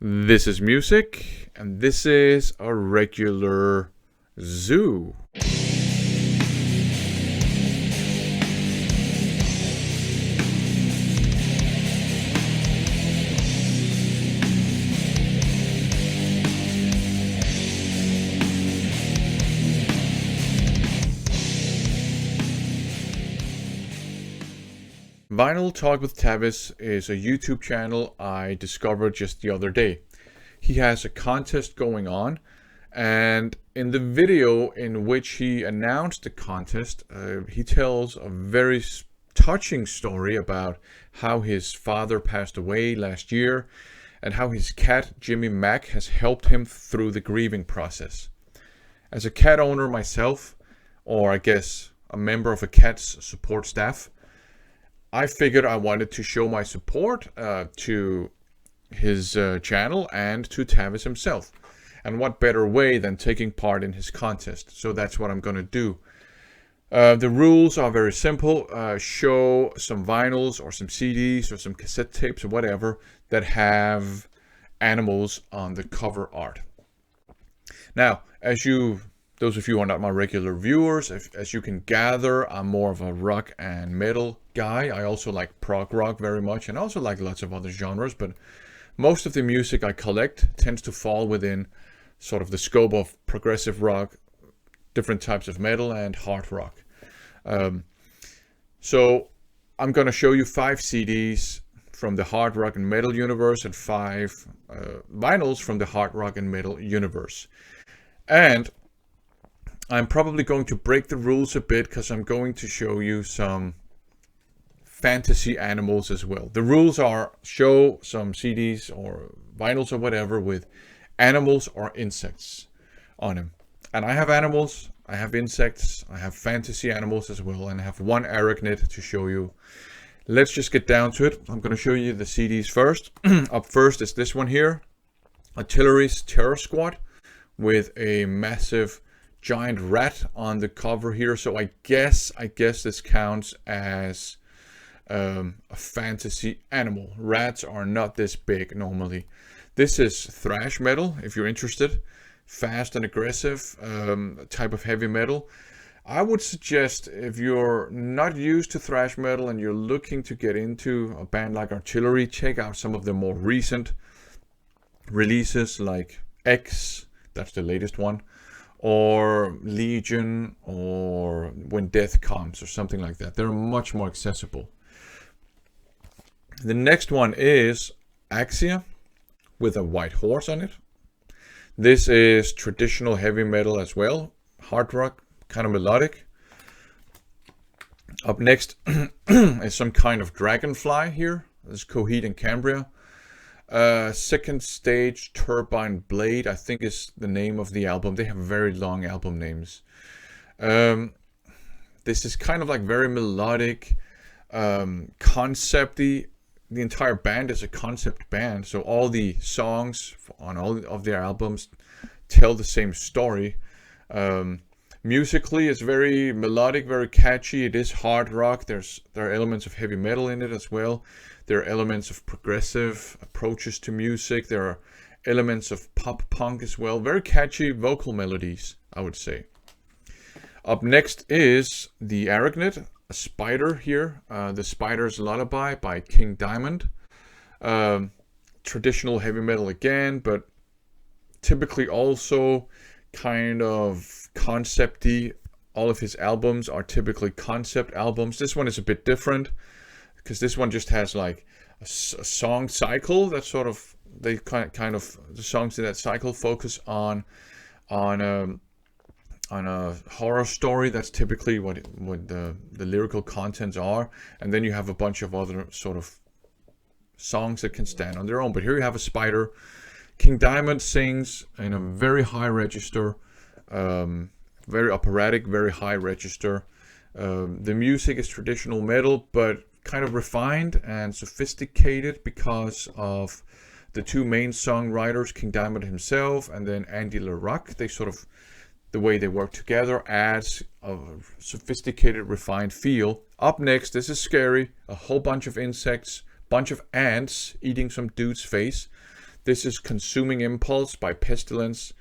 This is music, and this is a regular zoo. Vinyl Talk with Tavis is a YouTube channel I discovered just the other day. He has a contest going on, and in the video in which he announced the contest, he tells a very touching story about how his father passed away last year and how his cat Jimmy Mac has helped him through the grieving process. As a cat owner myself, or I guess a member of a cat's support staff, I figured I wanted to show my support to his channel and to Tavis himself. And what better way than taking part in his contest? So that's what I'm going to do. The rules are very simple. Show some vinyls or some CDs or some cassette tapes or whatever that have animals on the cover art. Now, those of you who are not my regular viewers, as you can gather, I'm more of a rock and metal guy. I also like prog rock very much, and I also like lots of other genres, but most of the music I collect tends to fall within sort of the scope of progressive rock, different types of metal, and hard rock. So I'm going to show you 5 CDs from the hard rock and metal universe and 5 vinyls from the hard rock and metal universe. And I'm probably going to break the rules a bit because I'm going to show you some fantasy animals as well. The rules are show some CDs or vinyls or whatever with animals or insects on them. And I have animals, I have insects, I have fantasy animals as well, and I have one arachnid to show you. Let's just get down to it. I'm going to show you the CDs first. Up first is this one here, Artillery's Terror Squad, with a massive giant rat on the cover here. So I guess this counts as a fantasy animal. Rats are not this big normally. This is thrash metal, if you're interested. Fast and aggressive type of heavy metal. I would suggest, if you're not used to thrash metal and you're looking to get into a band like Artillery, check out some of the more recent releases like X, that's the latest one, or Legion, or When Death Comes, or something like that. They're much more accessible. The next one is Axia with a white horse on it. This is traditional heavy metal as well, hard rock, kind of melodic. Up next is some kind of dragonfly here. This is Coheed and Cambria. Second Stage Turbine Blade, I think is the name of the album. They have very long album names. This is kind of like very melodic, concepty. The entire band is a concept band, so all the songs on all of their albums tell the same story. Musically, it's very melodic, very catchy. It is hard rock. There are elements of heavy metal in it as well. There are elements of progressive approaches to music. There are elements of pop punk as well. Very catchy vocal melodies, I would say. Up next is the Arachnid, a spider here. The Spider's Lullaby by King Diamond. Traditional heavy metal again, but typically also kind of concepty. All of his albums are typically concept albums. This one is a bit different because this one just has like a song cycle that sort of, they kind of, the songs in that cycle focus on a horror story. That's typically what the lyrical contents are, and then you have a bunch of other sort of songs that can stand on their own. But here you have a spider. King Diamond sings in a very high register, very operatic, very high register. The music is traditional metal, but kind of refined and sophisticated because of the 2 main songwriters, King Diamond himself and then Andy LaRocque. They sort of, the way they work together adds a sophisticated, refined feel. Up next, this is scary. A whole bunch of insects, bunch of ants eating some dude's face. This is Consuming Impulse by Pestilence.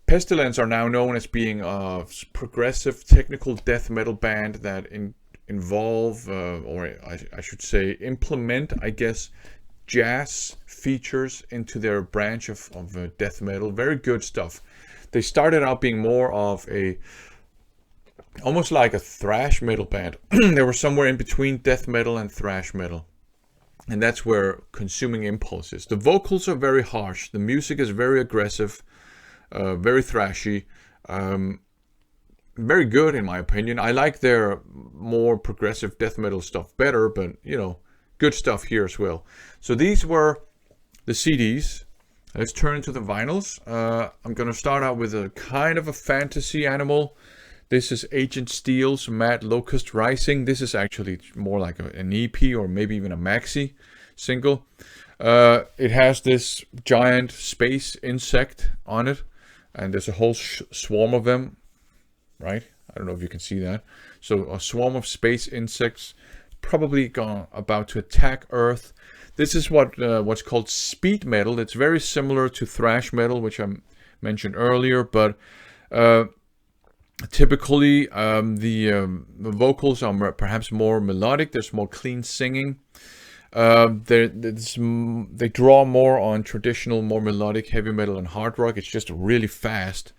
Pestilence are now known as being a progressive technical death metal band that involve, or I should say, implement, I guess, jazz features into their branch of death metal. Very good stuff. They started out being more of almost like a thrash metal band. They were somewhere in between death metal and thrash metal. And that's where Consuming Impulse is. The vocals are very harsh. The music is very aggressive. Very thrashy, very good in my opinion. I like their more progressive death metal stuff better, but good stuff here as well. So these were the CDs. Let's turn to the vinyls. I'm gonna start out with a kind of a fantasy animal. This is Agent Steel's Mad Locust Rising. This is actually more like an EP or maybe even a maxi single. It has this giant space insect on it. And there's a whole swarm of them, right? I don't know if you can see that. So a swarm of space insects probably about to attack Earth. This is what's called speed metal. It's very similar to thrash metal, which I mentioned earlier. But typically the vocals are perhaps more melodic. There's more clean singing. They draw more on traditional, more melodic heavy metal and hard rock. It's just really fast,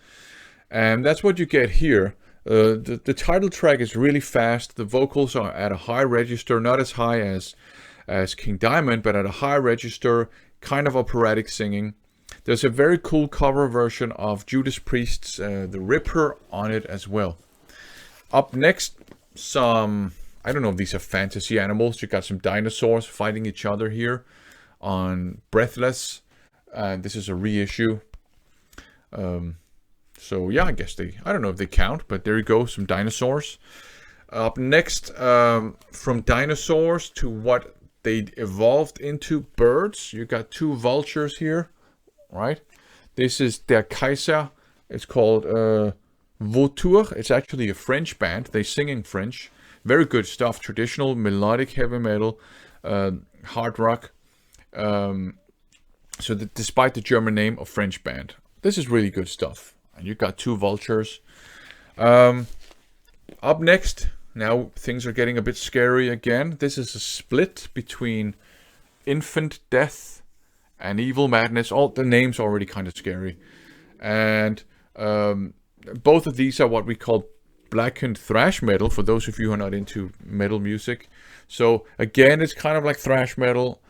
and that's what you get here. The title track is really fast. The vocals are at a high register, not as high as King Diamond, but at a high register, kind of operatic singing. There's a very cool cover version of Judas Priest's The Ripper on it as well. Up next, I don't know if these are fantasy animals. You got some dinosaurs fighting each other here on Breathless. This is a reissue. So yeah, I guess I don't know if they count, but there you go, some dinosaurs. Up next, from dinosaurs to what they evolved into, birds. You got two vultures here, right? This is Der Kaiser. It's called Vautour. It's actually a French band. They sing in French. Very good stuff. Traditional, melodic heavy metal, hard rock. Despite the German name of French band, this is really good stuff. And you got two vultures. Up next, now things are getting a bit scary again. This is a split between Infant Death and Evil Madness. All the names are already kind of scary. And both of these are what we call blackened thrash metal, for those of you who are not into metal music. So again, it's kind of like thrash metal,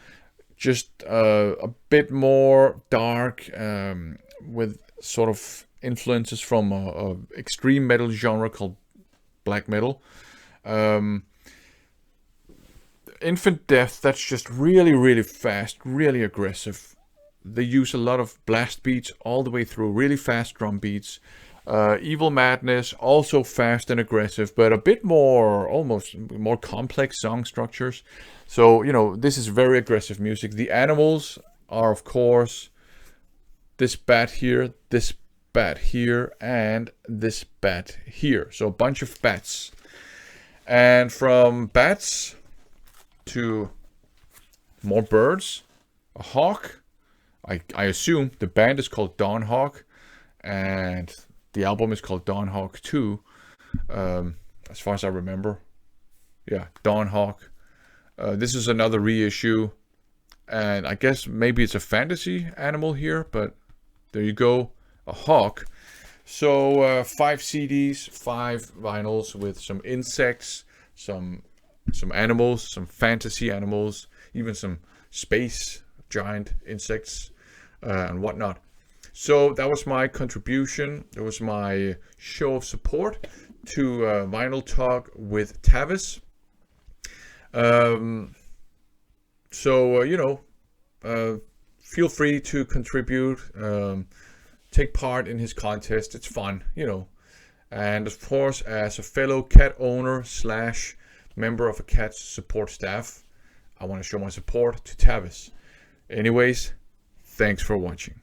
just a bit more dark, with sort of influences from a extreme metal genre called black metal. Infant Death, that's just really, really fast, really aggressive. They use a lot of blast beats all the way through, really fast drum beats. Evil Madness, also fast and aggressive, but a bit more, almost more complex song structures. So, this is very aggressive music. The animals are, of course, this bat here, this bat here, and this bat here. So a bunch of bats. And from bats to more birds, a hawk. I assume the band is called Dawn Hawk, and the album is called Dawn Hawk 2, as far as I remember. Yeah, Dawn Hawk. This is another reissue, and I guess maybe it's a fantasy animal here, but there you go, a hawk. So 5 CDs, 5 vinyls with some insects, some animals, some fantasy animals, even some space giant insects and whatnot. So that was my contribution. It was my show of support to Vinyl Talk with Tavis. Feel free to contribute, take part in his contest. It's fun, And of course, as a fellow cat owner / member of a cat's support staff, I want to show my support to Tavis. Anyways, thanks for watching.